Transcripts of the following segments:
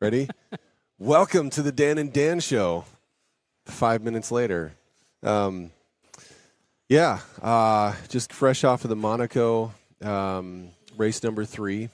Ready? Welcome to the Dan and Dan Show. 5 minutes later. Just fresh off of the Monaco race number 3.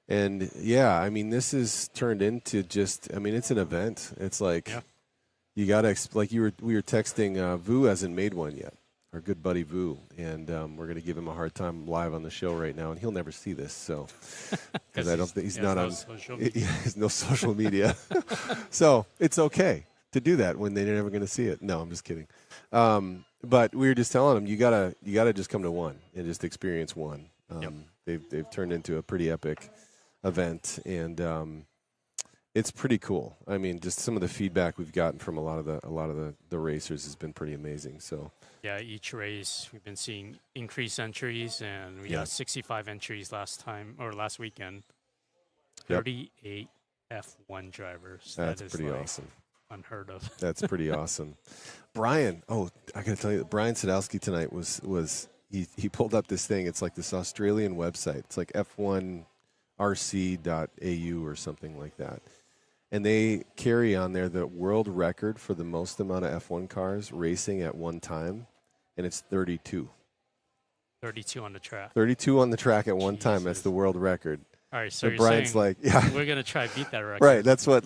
And, yeah, I mean, this is turned into just, I mean, it's an event. It's like you got to, like we were texting, Vu hasn't made one yet, our good buddy Vu. And we're going to give him a hard time live on the show right now. And he'll never see this, so, because I don't think he's not on, he has no social media. So it's okay to do that when they're never going to see it. No, I'm just kidding. But we were just telling him, you gotta just come to one and just experience one. They've turned into a pretty epic event, and it's pretty cool. I mean, just some of the feedback we've gotten from a lot of the racers has been pretty amazing. So yeah, each race we've been seeing increased entries, and we got 65 entries last weekend. 38 F1 drivers. That's pretty awesome. Unheard of. That's pretty awesome. Brian, I got to tell you, Brian Sadowski tonight was he pulled up this thing. It's like this Australian website. It's like f1rc.au or something like that. And they carry on there the world record for the most amount of F1 cars racing at one time, and it's 32. 32 on the track. 32 on the track at one time. That's the world record. All right, so Brian's like, yeah, we're gonna try to beat that record. Right. That's what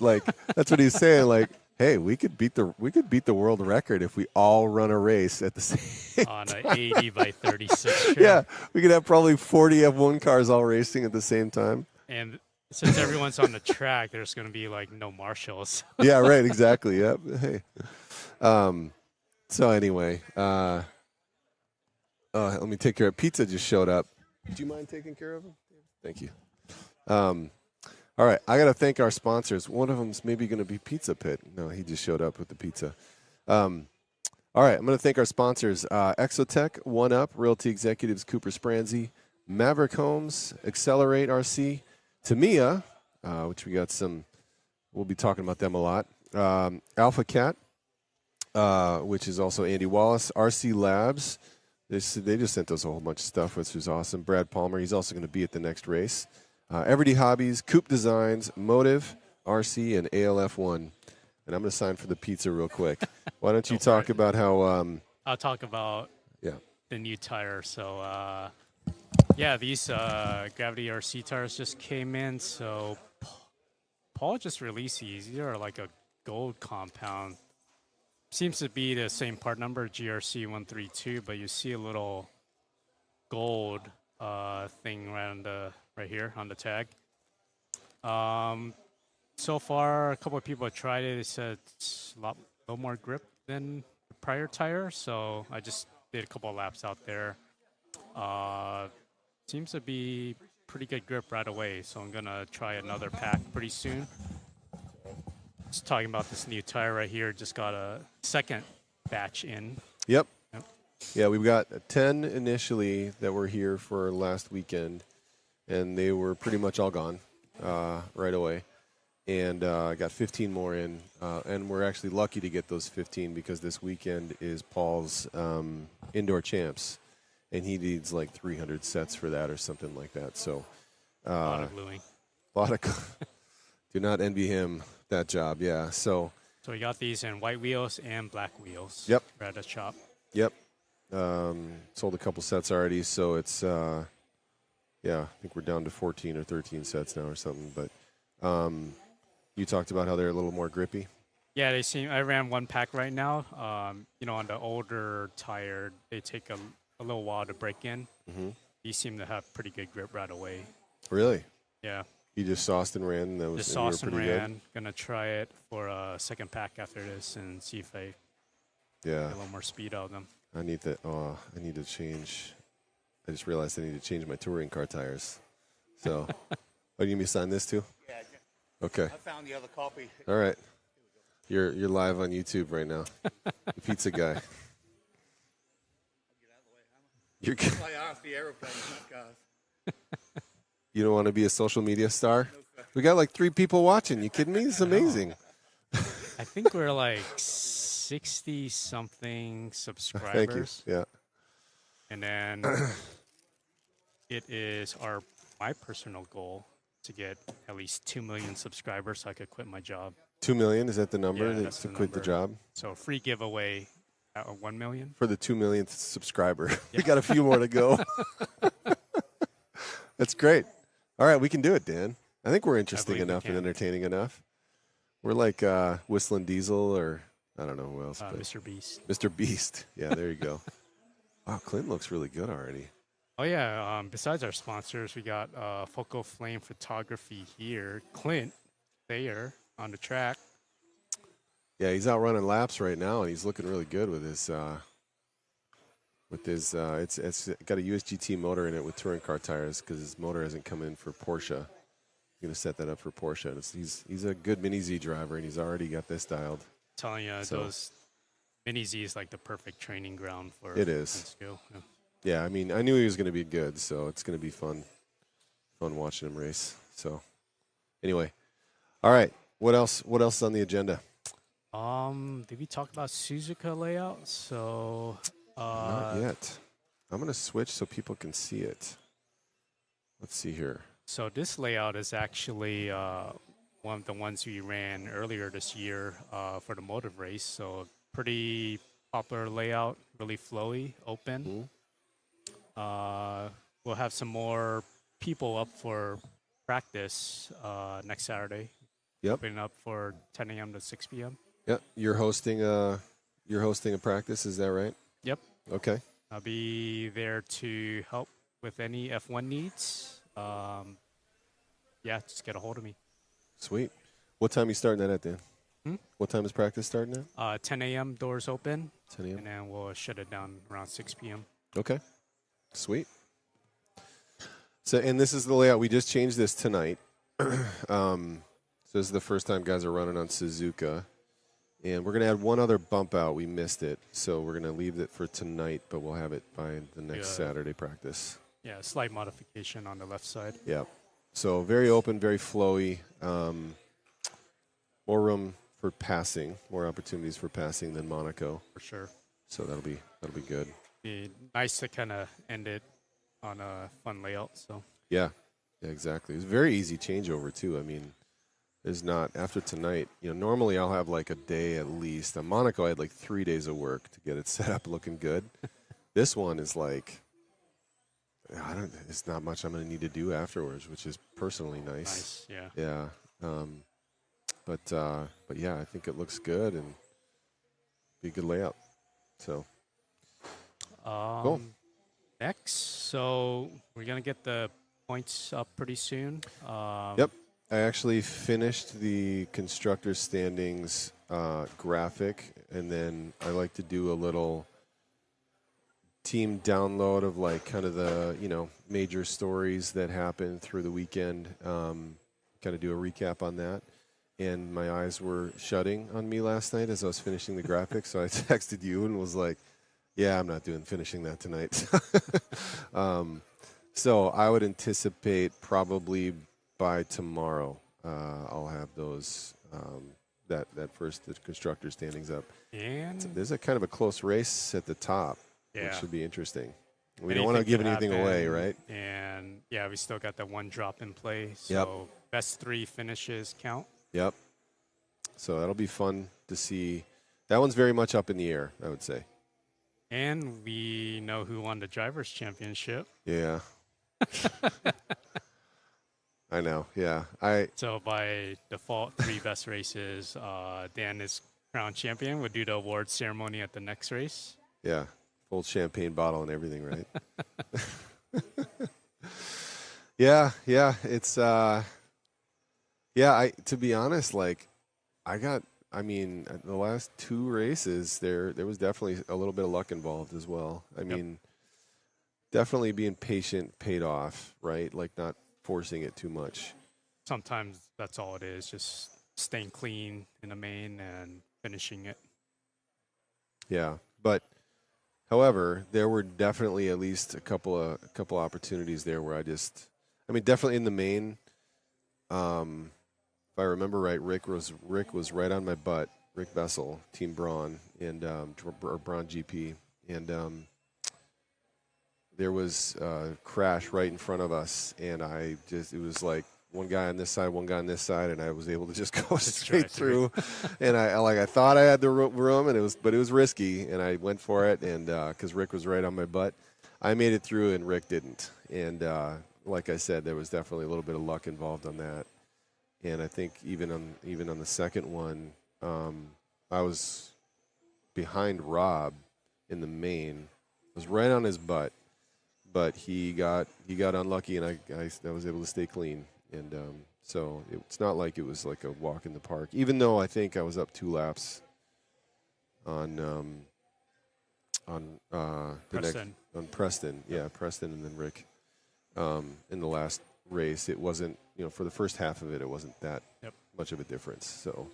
he's saying. Like, hey, we could beat the world record if we all run a race at the same on time. an 80 by 36 track. Yeah, we could have probably 40 F1 cars all racing at the same time. And since everyone's on the track, there's going to be like no marshals. Yeah, right. Exactly. Yep. Hey. So anyway, let me take care of pizza. Just showed up. Do you mind taking care of him? Thank you. All right, I got to thank our sponsors. One of them's maybe going to be Pizza Pit. No, he just showed up with the pizza. All right, I'm going to thank our sponsors, Exotech, 1UP, Realty Executives, Cooper Spransy, Maverick Homes, Accelerate RC, Tamiya, which we got we'll be talking about them a lot, Alpha Cat, which is also Andy Wallace, RC Labs. They just sent us a whole bunch of stuff, which was awesome. Brad Palmer, he's also going to be at the next race. Everyday Hobbies, Coop Designs, Motive, RC, and ALF1. And I'm going to sign for the pizza real quick. Why don't you talk about how... I'll talk about the new tire. So, these Gravity RC tires just came in. So Paul just released these. These are like a gold compound. Seems to be the same part number, GRC132, but you see a little gold thing right here on the tag. So far, a couple of people have tried it. They said it's a little more grip than the prior tire, so I just did a couple of laps out there. Seems to be pretty good grip right away, so I'm going to try another pack pretty soon. Just talking about this new tire right here. Just got a second batch in. Yep. Yeah, we've got 10 initially that were here for last weekend, and they were pretty much all gone right away. And I got 15 more in, and we're actually lucky to get those 15 because this weekend is Paul's indoor champs, and he needs like 300 sets for that or something like that. So a lot of gluing. Do not envy him that job. Yeah. So we got these in white wheels and black wheels. Yep. We're at a shop. Yep. Sold a couple sets already, so it's I think we're down to 14 or 13 sets now or something. But you talked about how they're a little more grippy. Yeah, they seem. I ran one pack right now. On the older tire, they take a little while to break in. Mm-hmm. These seem to have pretty good grip right away. Really? Yeah. You just sauced and ran. That was just sauced and ran. Gonna try it for a second pack after this and see if I get a little more speed out of them. I need to change. I just realized I need to change my touring car tires. So, you need me to sign this too? Yeah. Okay. I found the other copy. All right. You're live on YouTube right now. The pizza guy. You're I asked the aeroplanes, not cars. You don't want to be a social media star? We got like 3 people watching. You kidding me? It's amazing. I think we're like 60-something subscribers. Thank you. Yeah. And then it is my personal goal to get at least 2 million subscribers so I could quit my job. 2 million, is that the number Yeah, that's to the quit the number. job? So free giveaway at 1 million. For the 2 millionth subscriber. Yeah. We got a few more to go. That's great. All right, we can do it, Dan. I think we're interesting believe we enough and can. entertaining enough. We're like Whistling Diesel or I don't know who else. but Mr. Beast. Mr. Beast. Yeah, there you go. Wow, Clint looks really good already. Oh yeah. Besides our sponsors, we got Focal Flame Photography here. Clint Thayer on the track. Yeah, he's out running laps right now, and he's looking really good with his. It's got a USGT motor in it with touring car tires because his motor hasn't come in for Porsche. He's gonna set that up for Porsche. And he's a good Mini Z driver, and he's already got this dialed. Telling you, So- those Mini Z is like the perfect training ground for It is. skill. Yeah. Yeah, I mean, I knew he was going to be good, so it's going to be fun watching him race. So, anyway, all right. What else? What else is on the agenda? Did we talk about Suzuka layout? So, Not yet. I'm going to switch so people can see it. Let's see here. So this layout is actually one of the ones we ran earlier this year for the motive race. So pretty popular layout, really flowy, open. We'll have some more people up for practice next Saturday. Yep. Opening up for 10 a.m. to 6 p.m. Yep. You're hosting a practice. Is that right? Yep. Okay. I'll be there to help with any F1 needs. Yeah, just get a hold of me. Sweet. What time are you starting that at, Dan? Hmm? What time is practice starting at? 10 a.m. doors open, 10 a.m. and then we'll shut it down around 6 p.m. Okay. Sweet. So, and this is the layout. We just changed this tonight. So this is the first time guys are running on Suzuka. And we're going to add one other bump out. We missed it. So we're going to leave it for tonight, but we'll have it by the next Saturday practice. Yeah, slight modification on the left side. Yeah. So very open, very flowy. More room for passing, more opportunities for passing than Monaco. For sure. So that'll be good. Be nice to kind of end it on a fun layout. So Yeah, exactly. It's a very easy changeover too. I mean, there's not after tonight. Normally I'll have like a day at least. On Monaco, I had like 3 days of work to get it set up, looking good. This one is like, it's not much I'm going to need to do afterwards, which is personally nice. yeah. Yeah. But yeah, I think it looks good and be a good layout. So cool. Next, so we're gonna get the points up pretty soon. Yep. I actually finished the constructor standings graphic, and then I like to do a little team download of like kind of the major stories that happened through the weekend. Kind of do a recap on that. And my eyes were shutting on me last night as I was finishing the graphic, so I texted you and was like, "Yeah, I'm not finishing that tonight." So I would anticipate probably by tomorrow I'll have those that first the constructor standings up. And There's a kind of a close race at the top, which Yeah. should be interesting. We don't want to give anything away, right? And yeah, we still got that one drop in play. So best 3 finishes count. Yep. So that'll be fun to see. That one's very much up in the air, I would say. And we know who won the drivers' championship. Yeah. I know. Yeah. So by default, 3 best races. Dan is crowned champion. We'll do the award ceremony at the next race. Yeah. Full champagne bottle and everything, right? Yeah. It's to be honest, like the last 2 races there was definitely a little bit of luck involved as well. I mean, definitely being patient paid off, right? Like not forcing it too much. Sometimes that's all it is, just staying clean in the main and finishing it. Yeah. But however, there were definitely at least a couple opportunities there where definitely in the main, if I remember right, Rick was right on my butt. Rick Bessel, Team Braun, and Braun GP, and there was a crash right in front of us, and it was like one guy on this side, one guy on this side, and I was able to just go straight drive through. And I thought I had the room, and it was risky, and I went for it, and because Rick was right on my butt, I made it through, and Rick didn't. And like I said, there was definitely a little bit of luck involved on that. And I think even on the second one, I was behind Rob in the main. I was right on his butt, but he got unlucky, and I was able to stay clean. And so it's not like it was like a walk in the park. Even though I think I was up 2 laps on Preston. On Preston, yeah, Preston, and then Rick in the last race. It wasn't, for the first half of it, it wasn't that much of a difference. So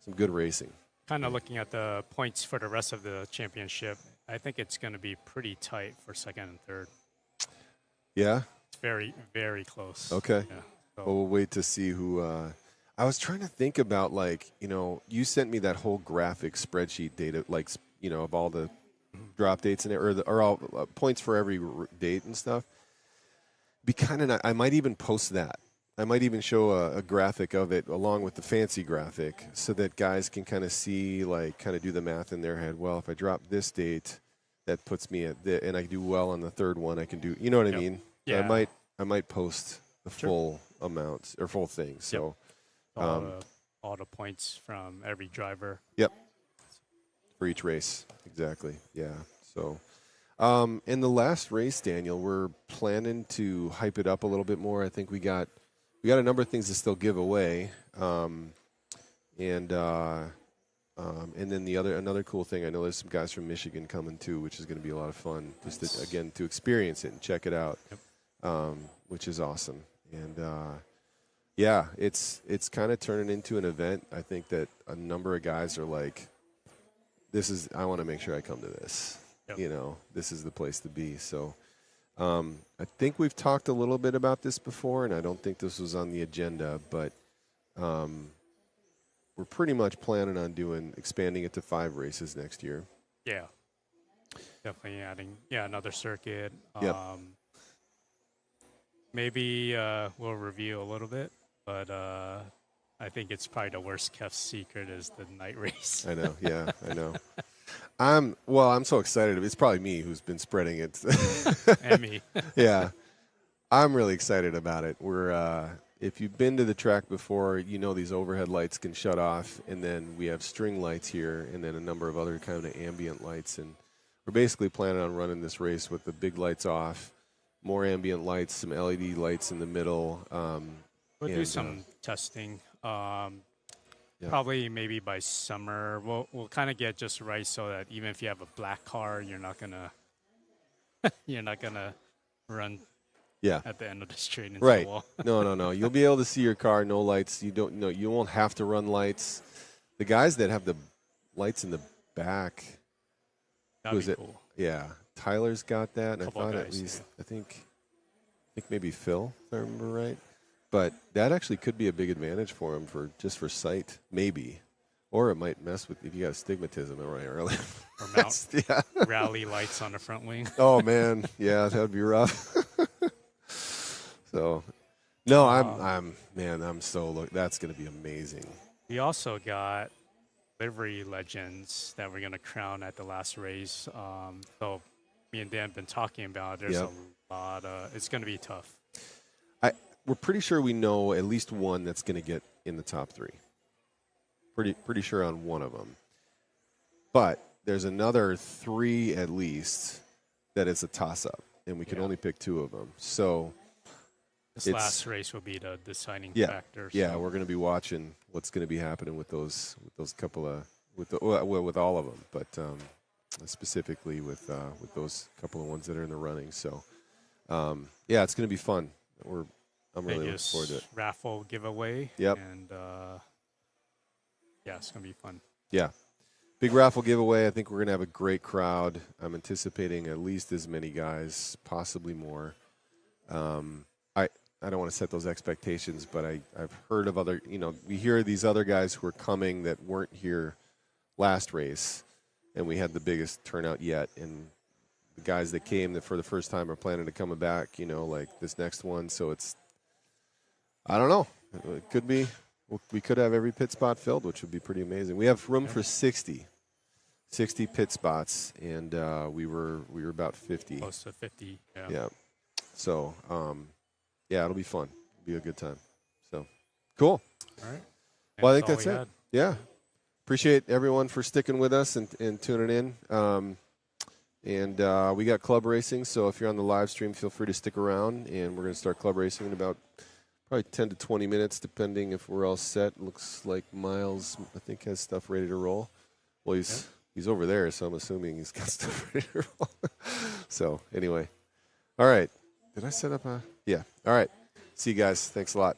some good racing. Kind of looking at the points for the rest of the championship, I think it's going to be pretty tight for second and third. Yeah? It's very, very close. Okay. Yeah. So, Well, we'll wait to see who. I was trying to think about, you sent me that whole graphic spreadsheet data, of all the drop dates and or all points for every date and stuff. Be kind of. I might even post that. I might even show a graphic of it along with the fancy graphic, so that guys can kind of see, kind of do the math in their head. Well, if I drop this date, that puts me at and I do well on the third one. I can do. You know what I mean? Yeah. So I might post the full amount or full thing. So. All the points from every driver. Yep. For each race, exactly. Yeah. So, in the last race, Daniel, we're planning to hype it up a little bit more. I think we got a number of things to still give away, and then another cool thing. I know there's some guys from Michigan coming too, which is going to be a lot of fun. Just to experience it and check it out, which is awesome. And yeah, it's kind of turning into an event. I think that a number of guys are like, I want to make sure I come to this. Yep. This is the place to be. So I think we've talked a little bit about this before, and I don't think this was on the agenda, but we're pretty much planning on expanding it to 5 races next year. Yeah. Definitely adding, another circuit. Yep. Maybe we'll review a little bit. But I think it's probably the worst kept secret is the night race. I know, yeah, I know. I'm so excited. It's probably me who's been spreading it. And me. Yeah. I'm really excited about it. If you've been to the track before, these overhead lights can shut off, and then we have string lights here, and then a number of other kind of ambient lights. And we're basically planning on running this race with the big lights off, more ambient lights, some LED lights in the middle. We'll do some testing. Probably maybe by summer. We'll kind of get just right so that even if you have a black car, you're not gonna run at the end of the straight into right. the wall. No. You'll be able to see your car, no lights. You won't have to run lights. The guys that have the lights in the back. That'd be cool. Yeah. Tyler's got that, and I thought guys, at least I think maybe Phil, if I remember right. But that actually could be a big advantage for him for sight, maybe. Or it might mess with if you got astigmatism right early. Or mount rally lights on the front wing. Oh man, yeah, that would be rough. So, no, I'm so that's going to be amazing. We also got livery legends that we're going to crown at the last race. So me and Dan have been talking about. There's a lot. It's going to be tough. We're pretty sure we know at least one that's going to get in the top 3. Pretty sure on one of them. But there's another 3 at least that is a toss-up, and we can only pick 2 of them. So this last race will be the deciding factor. So. Yeah, we're going to be watching what's going to be happening with those couple of with all of them, but specifically with those couple of ones that are in the running. So it's going to be fun. I'm really looking forward to it. Raffle giveaway. Yep. And it's going to be fun. Yeah. Big raffle giveaway. I think we're going to have a great crowd. I'm anticipating at least as many guys, possibly more. I don't want to set those expectations, but I've heard of other, we hear these other guys who are coming that weren't here last race, and we had the biggest turnout yet. And the guys that came that for the first time are planning to come back, like this next one. So I don't know. It could be. We could have every pit spot filled, which would be pretty amazing. We have room for 60 pit spots, and we were about 50. Close to 50. Yeah. Yeah. So, yeah, it'll be fun. It'll be a good time. So, cool. All right. Well, I think that's all it. we had. Yeah. Appreciate everyone for sticking with us and tuning in. And we got club racing, so if you're on the live stream, feel free to stick around. And we're going to start club racing in about probably 10 to 20 minutes, depending if we're all set. Looks like Miles, I think, has stuff ready to roll. Well, he's over there, so I'm assuming he's got stuff ready to roll. So, anyway. All right. Did I set up a? Yeah. All right. See you guys. Thanks a lot.